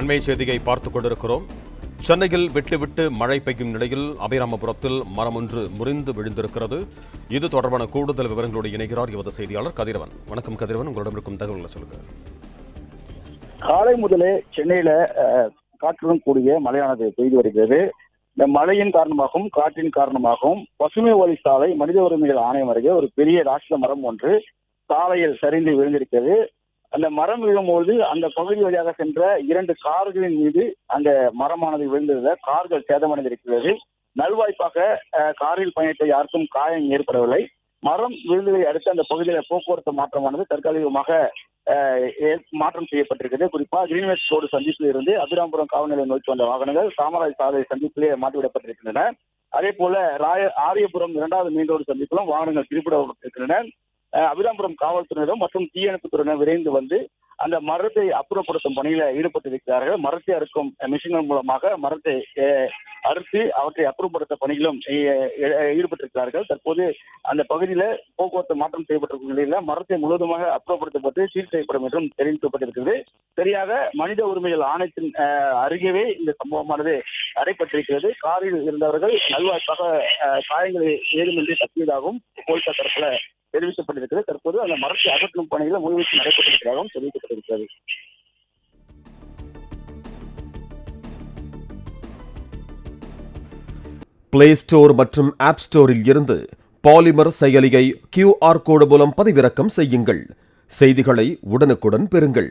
அண்மை செய்தியை பார்த்துக் கொண்டிருக்கிறோம். சென்னையில் விட்டு மழை பெய்யும் நிலையில் அபிராமபுரத்தில் மரம் ஒன்று முறிந்து விழுந்திருக்கிறது. இது தொடர்பான கூடுதல் விவரங்களோடு இணைகிறார் எமது செய்தியாளர் கதிரவன். வணக்கம் கதிரவன், உங்களிடம் இருக்கும் தகவல்களை சொல்லுங்க. காலை முதலே சென்னையில காற்றுடன் கூடிய மழையானது பெய்து வருகிறது. இந்த மழையின் காரணமாகவும் காற்றின் காரணமாகவும் பசுமை வழி சாலை மனித உரிமைகள் ஆணையம் அருகே ஒரு பெரிய ராஷ்டிர மரம் ஒன்று சாலையில் சரிந்து விழுந்திருக்கிறது. அந்த மரம் விழும்போது அந்த பகுதி வழியாக சென்ற 2 கார்களின் மீது அந்த மரமானது விழுந்ததில் கார்கள் சேதமடைந்திருக்கிறது. நல்வாய்ப்பாக காரில் பயணித்த யாருக்கும் காயம் ஏற்படவில்லை. மரம் விழுந்ததை அடுத்து அந்த பகுதியில் போக்குவரத்து மாற்றமானது தற்காலிகமாக மாற்றம் செய்யப்பட்டிருக்கிறது. குறிப்பா கிரீன்வேஸ் ரோடு சந்திப்பில் இருந்து அபிராமபுரம் காவல் நிலையம் நோக்கி வந்த வாகனங்கள் காமராஜ் சாலை சந்திப்பிலே மாற்றிவிடப்பட்டிருக்கின்றன. அதே போல ஆரியபுரம் 2வது மெயின் ரோடு சந்திப்பிலும் வாகனங்கள் திருப்பிடப்பட்டிருக்கின்றன. அபிராமபுரம் காவல்துறையினர் மற்றும் தீயணைப்பு துறையினர் விரைந்து வந்து அந்த மரத்தை அப்புறப்படுத்தும் பணியில ஈடுபட்டிருக்கிறார்கள். மரத்தை அறுக்கும் மிஷின்கள் மூலமாக மரத்தை அறுத்து அவற்றை அப்புறப்படுத்த பணிகளும் ஈடுபட்டிருக்கிறார்கள். தற்போது அந்த பகுதியில போக்குவரத்து மாற்றம் செய்யப்பட்டிருக்கும் நிலையில மரத்தை முழுவதுமாக அப்புறப்படுத்தப்பட்டு சீர் செய்யப்படும் என்றும் தெரிவிக்கப்பட்டிருக்கிறது. சரியாக மனித உரிமைகள் ஆணையத்தின் அருகே இந்த சம்பவமானது நடைபெற்றிருக்கிறது. காரில் இருந்தவர்கள் நல்வாய்ப்பாக காயங்களை ஏதுமின்றி தப்பியதாகவும் போலீசார் தரப்புல தெரிவிக்கப்பட்டிருக்கிறது. தற்போது அந்த மரத்தை அகற்றும் பணிகளை முழுவீச்சு நடைபெற்றிருக்கிறதாகவும் தெரிவிக்கப்பட்டிருக்கிறது. பிளே ஸ்டோர் மற்றும் ஆப் ஸ்டோரில் இருந்து பாலிமர் செயலியை QR கோடு மூலம் பதிவிறக்கம் செய்யுங்கள். செய்திகளை உடனுக்குடன் பெறுங்கள்.